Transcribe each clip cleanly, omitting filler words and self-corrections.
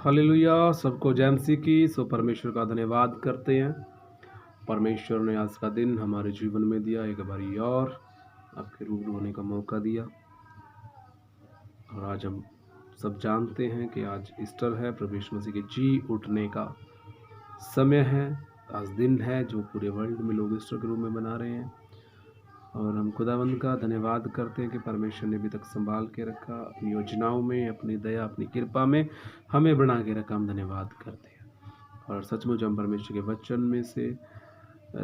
Hallelujah. सबको जय मसीह की। सो परमेश्वर का धन्यवाद करते हैं। परमेश्वर ने आज का दिन हमारे जीवन में दिया, एक बारी और आपके रूबरू होने का मौका दिया। और आज हम सब जानते हैं कि आज ईस्टर है, प्रभु यीशु मसीह के जी उठने का समय है। आज दिन है जो पूरे वर्ल्ड में लोग ईस्टर के रूप में मना रहे हैं। और हम खुदावंद का धन्यवाद करते हैं कि परमेश्वर ने अभी तक संभाल के रखा, अपनी योजनाओं में, अपनी दया, अपनी कृपा में हमें बना के रखा। हम धन्यवाद करते हैं। और सचमुच हम परमेश्वर के वचन में से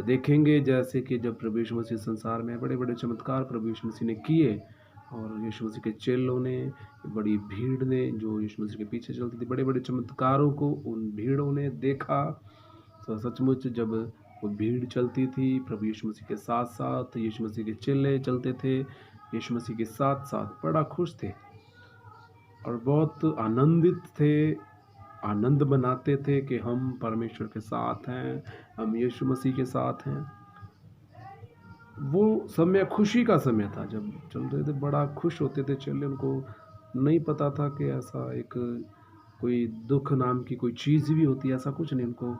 देखेंगे जैसे कि जब प्रभु यीशु मसीह संसार में बड़े बड़े चमत्कार प्रभु यीशु मसीह ने किए, और यीशु मसीह के चेलों ने, बड़ी भीड़ ने जो यीशु मसीह के पीछे चलती थी, बड़े बड़े चमत्कारों को उन भीड़ों ने देखा। तो सचमुच जब वो भीड़ चलती थी, प्रभु यीशु मसीह के साथ साथ यीशु मसीह के चेले चलते थे, यीशु मसीह के साथ साथ बड़ा खुश थे और बहुत आनंदित थे, आनंद मनाते थे कि हम परमेश्वर के साथ हैं, हम यीशु मसीह के साथ हैं। वो समय खुशी का समय था। जब चल रहे थे बड़ा खुश होते थे चेले। उनको नहीं पता था कि ऐसा एक कोई दुख नाम की कोई चीज़ भी होती है, ऐसा कुछ नहीं। उनको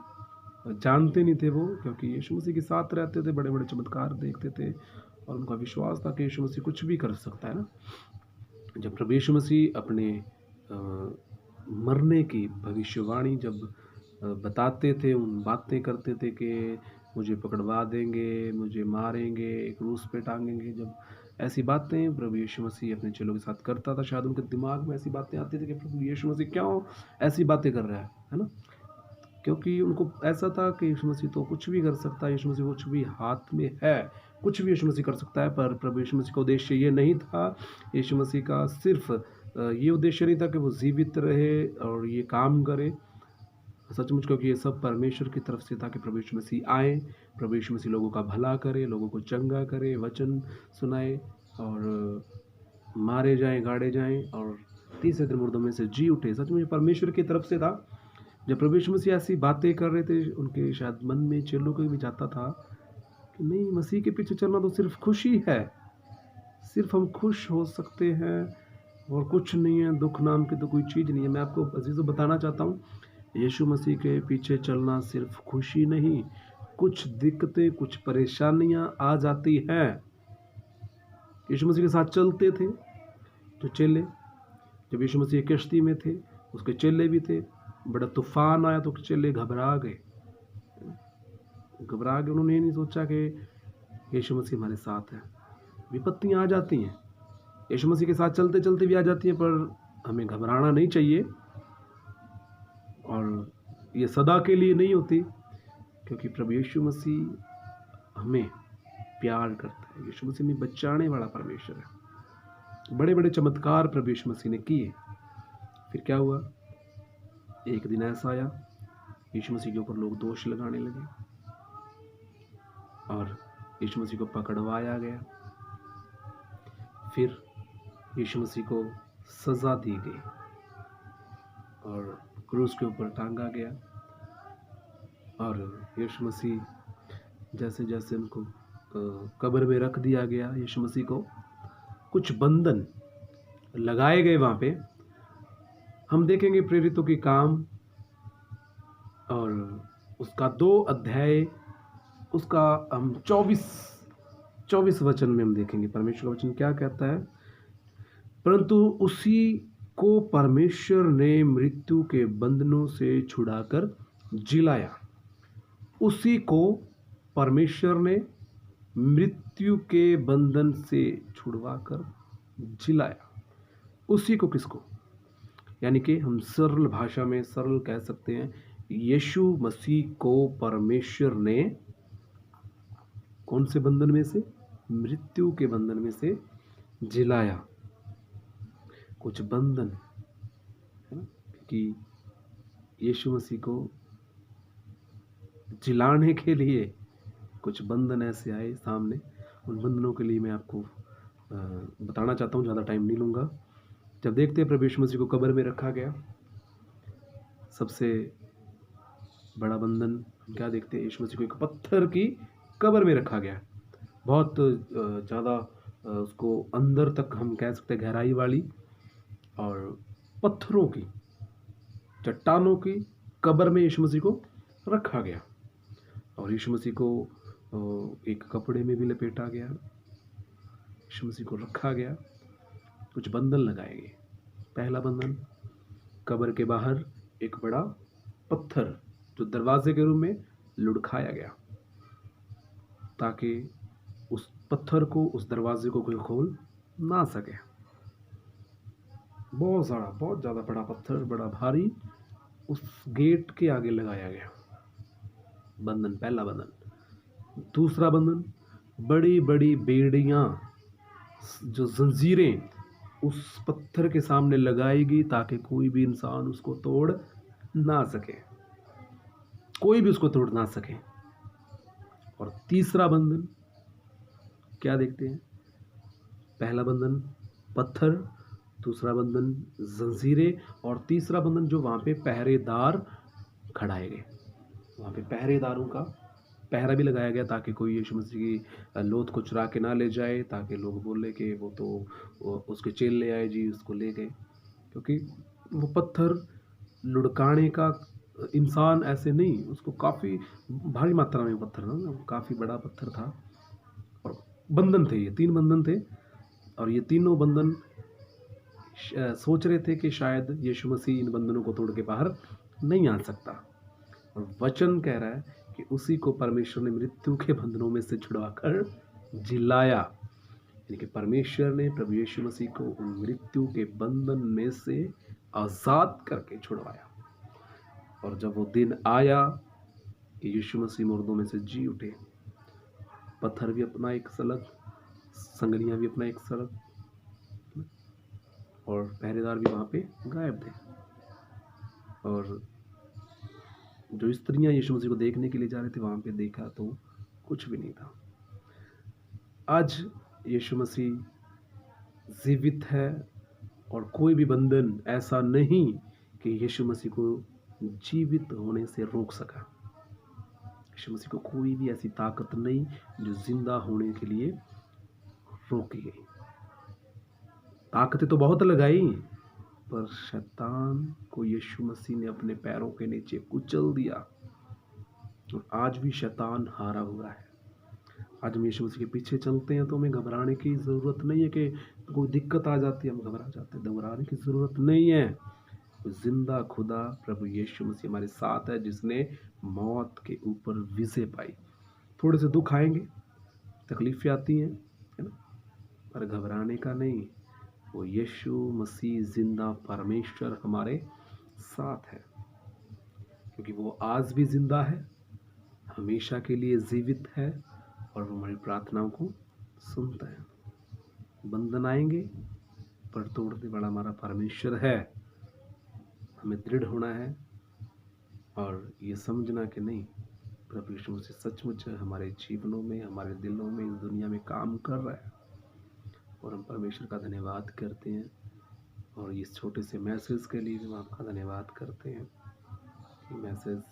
जानते नहीं थे वो, क्योंकि यीशु मसीह के साथ रहते थे, बड़े बड़े चमत्कार देखते थे और उनका विश्वास था कि यीशु मसीह कुछ भी कर सकता है ना। जब प्रभु यीशु मसीह अपने मरने की भविष्यवाणी जब बताते थे, उन बातें करते थे कि मुझे पकड़वा देंगे, मुझे मारेंगे, एक क्रूस पे टांगेंगे, जब ऐसी बातें प्रभु यीशु मसीह अपने चेलों के साथ करता था, शायद उनके दिमाग में ऐसी बातें आती थी कि प्रभु यीशु मसीह क्यों ऐसी बातें कर रहा है ना। क्योंकि उनको ऐसा था कि यीशु मसीह तो कुछ भी कर सकता है, यीशु मसीह कुछ भी हाथ में है, कुछ भी यीशु मसीह कर सकता है। पर प्रभु यीशु मसीह का उद्देश्य ये नहीं था। यीशु मसीह का सिर्फ ये उद्देश्य नहीं था कि वो जीवित रहे और ये काम करे, सचमुच, क्योंकि ये सब परमेश्वर की तरफ से था कि प्रभु यीशु मसीह आए, प्रभु यीशु मसीह लोगों का भला करे, लोगों को चंगा करे, वचन सुनाए और मारे जाएं, गाड़े जाएं और तीसरे दिन मुर्दों में से जी उठे। सचमुच परमेश्वर की तरफ से था। जब प्रभु यीशु मसीह ऐसी बातें कर रहे थे, उनके शायद मन में, चेलों को भी जाता था कि नहीं, मसीह के पीछे चलना तो सिर्फ खुशी है, सिर्फ हम खुश हो सकते हैं और कुछ नहीं है, दुख नाम की तो कोई चीज़ नहीं है। मैं आपको अजीज़ों बताना चाहता हूँ, यीशु मसीह के पीछे चलना सिर्फ खुशी नहीं, कुछ दिक्कतें, कुछ परेशानियाँ आ जाती हैं। यीशु मसीह के साथ चलते थे जो चेले, जब यीशु मसीह कश्ती में थे, उसके चेले भी थे। बड़ा तूफान आया तो चेले घबरा गए। उन्होंने ये नहीं सोचा कि यीशु मसीह हमारे साथ है। विपत्तियां आ जाती हैं, यीशु मसीह के साथ चलते चलते भी आ जाती हैं, पर हमें घबराना नहीं चाहिए। और ये सदा के लिए नहीं होती, क्योंकि प्रभु यीशु मसीह हमें प्यार करता है। यीशु मसीह में बचाने वाला परमेश्वर है। बड़े बड़े चमत्कार प्रभु यीशु मसीह ने किए। फिर क्या हुआ? एक दिन ऐसा आया, यीशु मसीह के ऊपर लोग दोष लगाने लगे और यीशु मसीह को पकड़वाया गया। फिर यीशु मसीह को सजा दी गई और क्रूस के ऊपर टांगा गया। और यीशु मसीह जैसे जैसे उनको कब्र में रख दिया गया, यीशु मसीह को कुछ बंधन लगाए गए वहाँ पे। हम देखेंगे प्रेरितों के काम और उसका 2 अध्याय, उसका हम 24 वचन में हम देखेंगे परमेश्वर का वचन क्या कहता है। परंतु उसी को परमेश्वर ने मृत्यु के बंधनों से छुड़ाकर जिलाया। उसी को परमेश्वर ने मृत्यु के बंधन से छुड़वाकर जिलाया। उसी को, किसको? यानी कि हम सरल भाषा में सरल कह सकते हैं, यीशु मसीह को परमेश्वर ने कौन से बंधन में से? मृत्यु के बंधन में से जिलाया। कुछ बंधन है ना, कि यीशु मसीह को जिलाने के लिए कुछ बंधन ऐसे आए सामने। उन बंधनों के लिए मैं आपको बताना चाहता हूँ, ज़्यादा टाइम नहीं लूँगा। जब देखते हैं प्रभु यीशु मसीह को कब्र में रखा गया, सबसे बड़ा बंधन क्या देखते हैं? यीशु मसीह को एक पत्थर की कब्र में रखा गया। बहुत ज़्यादा उसको अंदर तक हम कह सकते हैं गहराई वाली और पत्थरों की, चट्टानों की कब्र में यीशु मसीह को रखा गया और यीशु मसीह को एक कपड़े में भी लपेटा गया, यीशु मसीह को रखा गया, कुछ बंधन लगाए गए। पहला बंधन, कब्र के बाहर एक बड़ा पत्थर जो दरवाजे के रूप में लुढ़काया गया ताकि उस पत्थर को, उस दरवाजे को कोई खोल ना सके। बहुत ज़्यादा बड़ा पत्थर, बड़ा भारी, उस गेट के आगे लगाया गया। बंधन, पहला बंधन। दूसरा बंधन, बड़ी बड़ी बेड़ियां, जो जंजीरें उस पत्थर के सामने लगाई गई ताकि कोई भी इंसान उसको तोड़ ना सके, कोई भी उसको तोड़ ना सके। और तीसरा बंधन क्या देखते हैं? पहला बंधन पत्थर, दूसरा बंधन जंजीरें, और तीसरा बंधन जो वहां पे पहरेदार खड़ाए गए। वहां पे पहरेदारों का पहरा भी लगाया गया ताकि कोई यीशु मसीह की लोथ को चुरा के ना ले जाए, ताकि लोग बोले कि वो तो उसके चेल ले आए जी, उसको ले गए। क्योंकि वो पत्थर लुढ़काने का इंसान ऐसे नहीं, उसको काफ़ी भारी मात्रा में पत्थर ना, काफ़ी बड़ा पत्थर था। और बंधन थे, ये 3 बंधन थे, और ये तीनों बंधन सोच रहे थे कि शायद यीशु मसीह इन बंधनों को तोड़ के बाहर नहीं आ सकता। और वचन कह रहा है कि उसी को परमेश्वर ने मृत्यु के बंधनों में से छुड़वाकर जिलाया। यानी कि परमेश्वर ने प्रभु यीशु मसीह को उन मृत्यु के बंधन में से आज़ाद करके छुड़वाया। और जब वो दिन आया कि यीशु मसीह मुर्दों में से जी उठे, पत्थर भी अपना एक सलग, संगलियां भी अपना एक सलग, और पहरेदार भी वहां पे गायब थे। और जो स्त्रियां यीशु मसीह को देखने के लिए जा रहे थे, वहां पे देखा तो कुछ भी नहीं था। आज यीशु मसीह जीवित है और कोई भी बंधन ऐसा नहीं कि यीशु मसीह को जीवित होने से रोक सका। यीशु मसीह को कोई भी ऐसी ताकत नहीं जो जिंदा होने के लिए रोकी गई। ताकतें तो बहुत लगाई, पर शैतान को यीशु मसीह ने अपने पैरों के नीचे कुचल दिया। और आज भी शैतान हारा हुआ है। आज हम यीशु मसीह के पीछे चलते हैं तो हमें घबराने की ज़रूरत नहीं है कि कोई दिक्कत आ जाती है हम घबरा जाते हैं। घबराने की ज़रूरत नहीं है। जिंदा खुदा प्रभु यीशु मसीह हमारे साथ है, जिसने मौत के ऊपर विजय पाई। थोड़े से दुख आएंगे, तकलीफें आती हैं, है ना, पर घबराने का नहीं। वो यीशु मसीह जिंदा परमेश्वर हमारे साथ है, क्योंकि वो आज भी जिंदा है, हमेशा के लिए जीवित है, और वो हमारी प्रार्थनाओं को सुनता है। बंधन आएंगे, पर तोड़ने वाला हमारा परमेश्वर है। हमें दृढ़ होना है और ये समझना कि नहीं, प्रभु यीशु मसीह सचमुच हमारे जीवनों में, हमारे दिलों में, इस दुनिया में काम कर रहा है। और हम परमेश्वर का धन्यवाद करते हैं, और इस छोटे से मैसेज के लिए भी हम आपका धन्यवाद करते हैं। ये मैसेज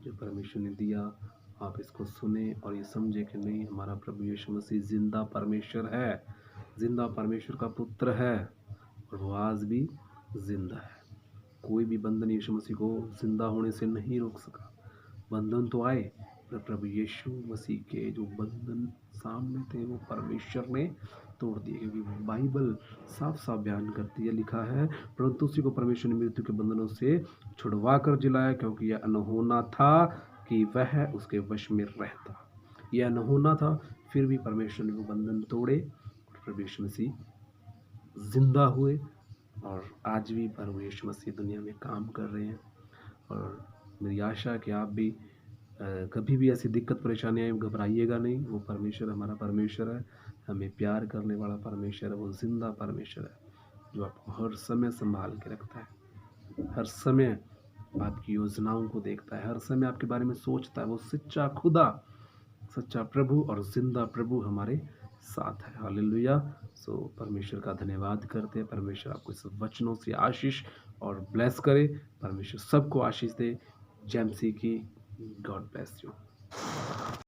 जो परमेश्वर ने दिया, आप इसको सुने और ये समझे कि नहीं, हमारा प्रभु यीशु मसीह जिंदा परमेश्वर है, जिंदा परमेश्वर का पुत्र है, और वो आज भी जिंदा है। कोई भी बंधन यीशु मसीह को जिंदा होने से नहीं रोक सका। बंधन तो आए, पर प्रभु यीशु मसीह के जो बंधन सामने थे वो परमेश्वर ने तोड़ दिए। क्योंकि बाइबल साफ साफ बयान करती है, लिखा है, परंतु उसी को परमेश्वर ने मृत्यु के बंधनों से छुड़वा कर जिलाया, क्योंकि यह अनहोना था कि वह उसके वश में रहता। यह अनहोना था, फिर भी परमेश्वर ने वो बंधन तोड़े, और प्रभु यीशु मसीह जिंदा हुए, और आज भी प्रभु यीशु मसीह दुनिया में काम कर रहे हैं। और मेरी आशा है कि आप भी कभी भी ऐसी दिक्कत परेशानी आए, घबराइएगा नहीं। वो परमेश्वर हमारा परमेश्वर है, हमें प्यार करने वाला परमेश्वर है, वो जिंदा परमेश्वर है, जो आपको हर समय संभाल के रखता है, हर समय आपकी योजनाओं को देखता है, हर समय आपके बारे में सोचता है। वो सच्चा खुदा, सच्चा प्रभु और जिंदा प्रभु हमारे साथ है। हालेलुया। सो परमेश्वर का धन्यवाद करते हैं। परमेश्वर आपको इस वचनों से आशीष और ब्लेस करे। परमेश्वर सबको आशीष दे। जेएमसी की गॉड ब्लेस यू।